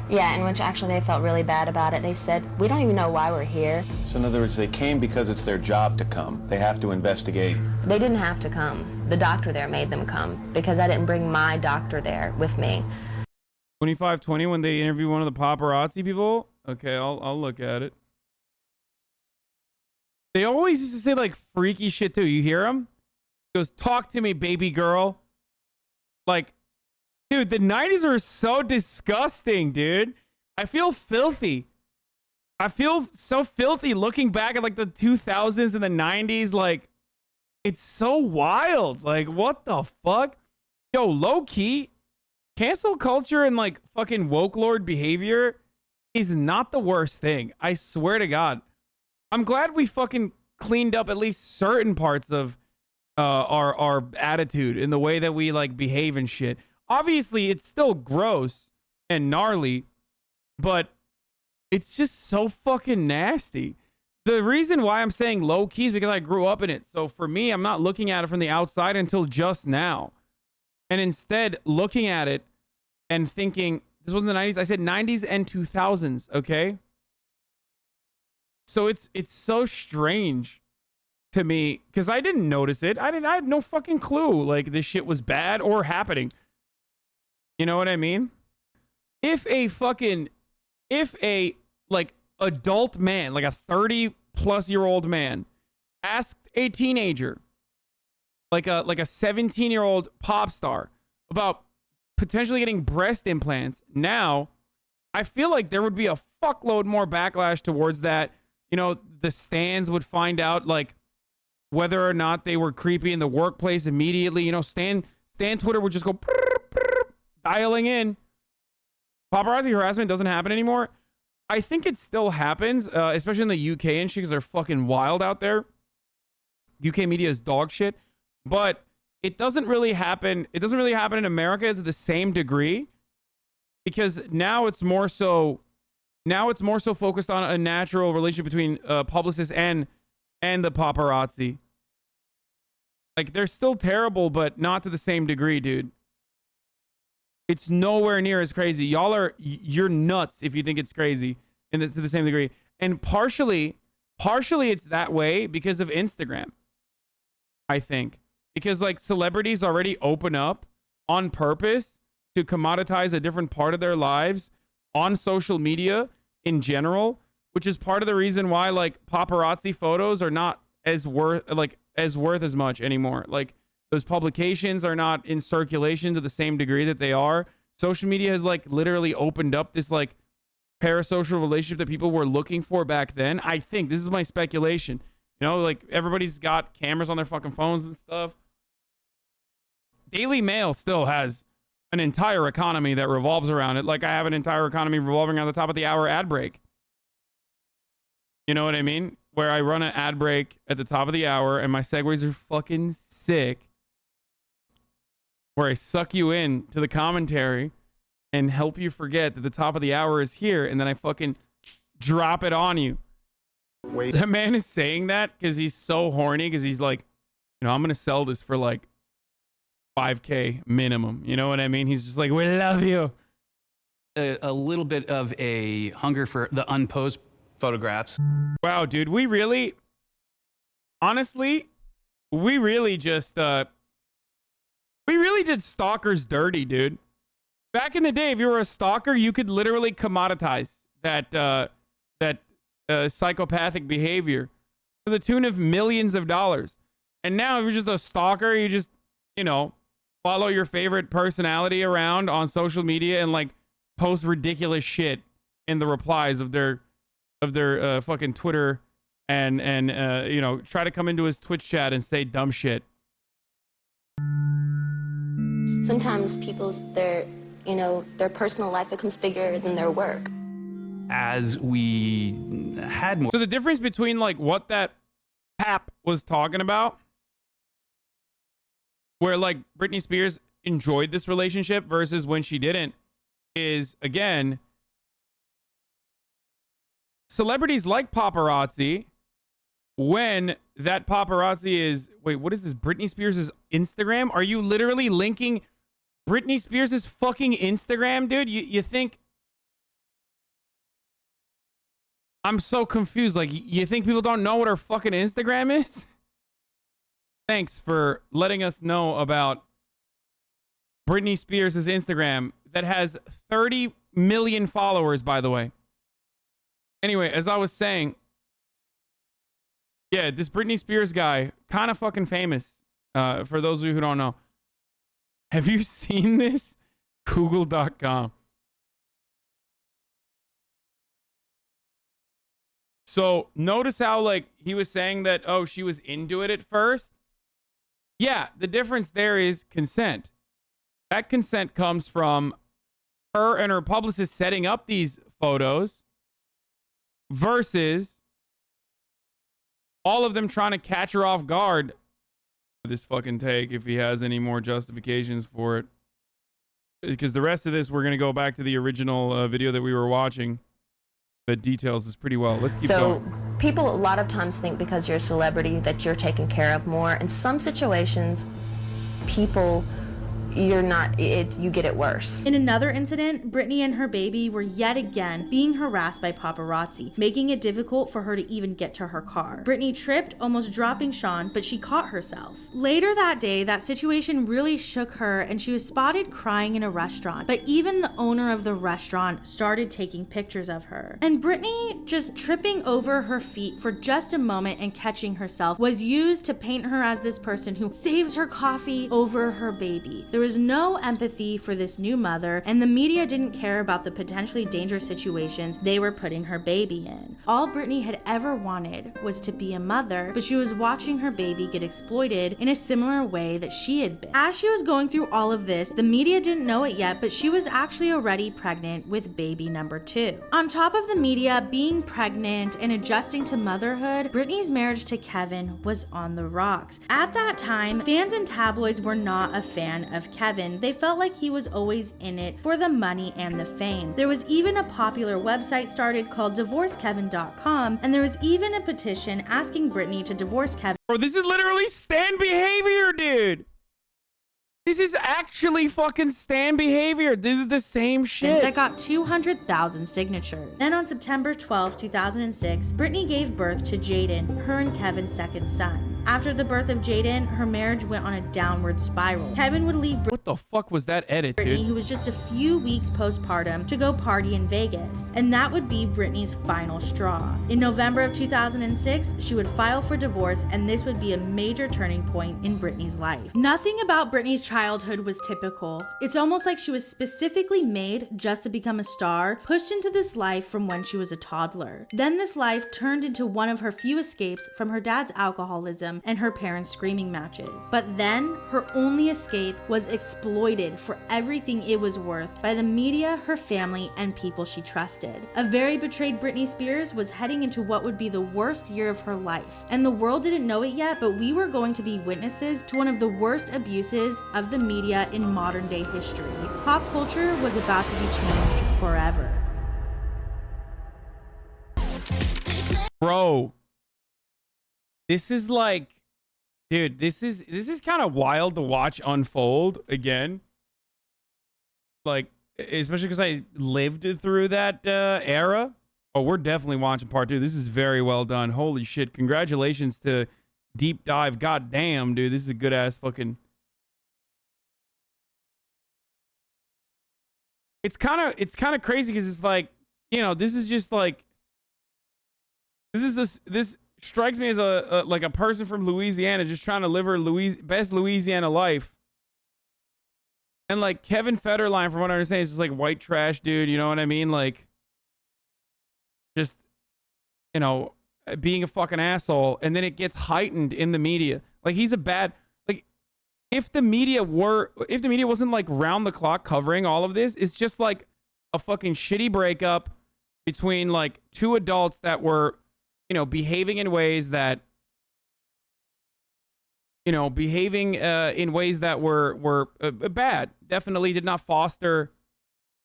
Yeah, in which actually they felt really bad about it. They said, we don't even know why we're here. So in other words, they came because it's their job to come. They have to investigate. They didn't have to come. The doctor there made them come because I didn't bring my doctor there with me. 2520 when they interview one of the paparazzi people. Okay, I'll look at it. They always used to say like freaky shit too. You hear him? He goes, talk to me, baby girl. Like, dude, the 90s are so disgusting, dude. I feel filthy. I feel so filthy looking back at like the 2000s and the 90s. Like, it's so wild. Like, what the fuck? Yo, low key, cancel culture and like fucking woke lord behavior is not the worst thing. I swear to God. I'm glad we fucking cleaned up at least certain parts of our attitude in the way that we like behave and shit. Obviously, it's still gross and gnarly, but it's just so fucking nasty. The reason why I'm saying low key is because I grew up in it. So for me, I'm not looking at it from the outside until just now. And instead, looking at it and thinking, this wasn't the 90s. I said 90s and 2000s, okay? So it's so strange to me because I didn't notice it. I had no fucking clue like this shit was bad or happening. You know what I mean? If a like adult man, like a 30-plus-year-old man, asked a teenager, like a 17-year-old pop star, about potentially getting breast implants, now I feel like there would be a fuckload more backlash towards that. You know, the stans would find out like whether or not they were creepy in the workplace immediately. You know, Stan Twitter would just go dialing in. Paparazzi harassment doesn't happen anymore. I think it still happens, especially in the UK and shit, because they're fucking wild out there. UK media is dog shit, but it doesn't really happen. It doesn't really happen in America to the same degree because now it's more so focused on a natural relationship between publicists and the paparazzi. Like, they're still terrible, but not to the same degree, dude. It's nowhere near as crazy. You're nuts if you think it's crazy to the same degree. And partially it's that way because of Instagram, I think. Because, like, celebrities already open up on purpose to commoditize a different part of their lives on social media in general, which is part of the reason why like paparazzi photos are not as worth as much anymore. Like, those publications are not in circulation to the same degree that they are. Social media has like literally opened up this like parasocial relationship that people were looking for back then. I think this is my speculation. You know, like everybody's got cameras on their fucking phones and stuff. Daily Mail still has an entire economy that revolves around it. Like I have an entire economy revolving around the top of the hour ad break. You know what I mean? Where I run an ad break at the top of the hour and my segues are fucking sick. Where I suck you in to the commentary and help you forget that the top of the hour is here, and then I fucking drop it on you. Wait. That man is saying that because he's so horny, because he's like, you know, I'm going to sell this for like $5K minimum. You know what I mean? He's just like, we love you. A little bit of a hunger for the unposed photographs. Wow, dude, we really just, we really did stalkers dirty, dude. Back in the day, if you were a stalker, you could literally commoditize that psychopathic behavior to the tune of millions of dollars. And now, if you're just a stalker, you just, you know, follow your favorite personality around on social media and like post ridiculous shit in the replies of their fucking Twitter and you know, try to come into his Twitch chat and say dumb shit. Sometimes their personal life becomes bigger than their work. As we had more. So the difference between like what that Hap was talking about, where like Britney Spears enjoyed this relationship versus when she didn't, is again, celebrities like paparazzi. When that paparazzi is, wait, what is this? Britney Spears' Instagram? Are you literally linking Britney Spears' fucking Instagram, dude? You think, I'm so confused. Like, you think people don't know what her fucking Instagram is? Thanks for letting us know about Britney Spears' Instagram that has 30 million followers, by the way. Anyway, as I was saying, yeah, this Britney Spears guy, kind of fucking famous, for those of you who don't know. Have you seen this? Google.com. So notice how, like, he was saying that, oh, she was into it at first. Yeah, the difference there is consent. That consent comes from her and her publicist setting up these photos versus all of them trying to catch her off guard. This fucking take, if he has any more justifications for it. Because the rest of this, we're going to go back to the original video that we were watching that details this pretty well. Let's keep going. So people a lot of times think because you're a celebrity that you're taken care of more. In some situations, people, you're not, you get it worse. In another incident, Britney and her baby were yet again being harassed by paparazzi, making it difficult for her to even get to her car. Britney tripped, almost dropping Sean, but she caught herself. Later that day, that situation really shook her and she was spotted crying in a restaurant, but even the owner of the restaurant started taking pictures of her. And Britney just tripping over her feet for just a moment and catching herself was used to paint her as this person who saves her coffee over her baby. There was no empathy for this new mother, and the media didn't care about the potentially dangerous situations they were putting her baby in. All Britney had ever wanted was to be a mother, but she was watching her baby get exploited in a similar way that she had been. As she was going through all of this, the media didn't know it yet, but she was actually already pregnant with baby number 2. On top of the media being pregnant and adjusting to motherhood, Britney's marriage to Kevin was on the rocks. At that time, fans and tabloids were not a fan of Kevin. They felt like he was always in it for the money and the fame. There was even a popular website started called divorcekevin.com, and there was even a petition asking Britney to divorce Kevin. Bro, this is literally stan behavior, dude. This is actually fucking stan behavior. This is the same shit. That got 200,000 signatures. Then on September 12, 2006, Britney gave birth to Jaden, her and Kevin's second son. After the birth of Jaden, her marriage went on a downward spiral. Kevin would leave What the fuck was that edit, Britney, dude? who was just a few weeks postpartum, to go party in Vegas. And that would be Britney's final straw. In November of 2006, she would file for divorce, and this would be a major turning point in Britney's life. Nothing about Britney's childhood was typical. It's almost like she was specifically made just to become a star, pushed into this life from when she was a toddler. Then this life turned into one of her few escapes from her dad's alcoholism and her parents' screaming matches. But then her only escape was exploited for everything it was worth by the media, her family, and people she trusted. A very betrayed Britney Spears was heading into what would be the worst year of her life. And the world didn't know it yet, but we were going to be witnesses to one of the worst abuses of the media in modern day history. Pop culture was about to be changed forever. Bro, this is like, dude, this is kind of wild to watch unfold again. Like, especially because I lived through that era. Oh, we're definitely watching part 2. This is very well done. Holy shit. Congratulations to Deep Dive. God damn, dude. This is a good ass fucking. It's kind of crazy because it's like, you know, this is just like, this strikes me as a like a person from Louisiana just trying to live her best Louisiana life. And like Kevin Federline, from what I understand, is just like white trash dude. You know what I mean? Like, just, you know, being a fucking asshole. And then it gets heightened in the media. Like, he's a bad, like, if the media wasn't like round the clock covering all of this, it's just like a fucking shitty breakup between like two adults that were, you know, behaving in ways that you know, behaving in ways that were bad. Definitely did not foster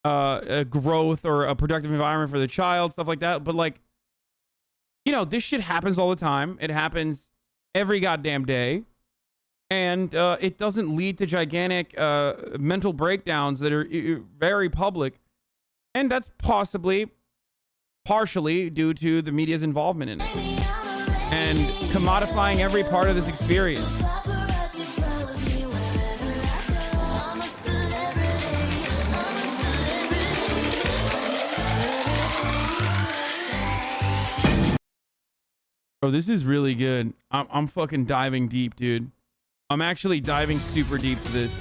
a growth or a productive environment for the child, stuff like that. But like, you know, this shit happens all the time. It happens every goddamn day. And it doesn't lead to gigantic mental breakdowns that are very public. And that's partially due to the media's involvement in it. And commodifying every part of this experience. Oh, this is really good. I'm fucking diving deep, dude. I'm actually diving super deep to this.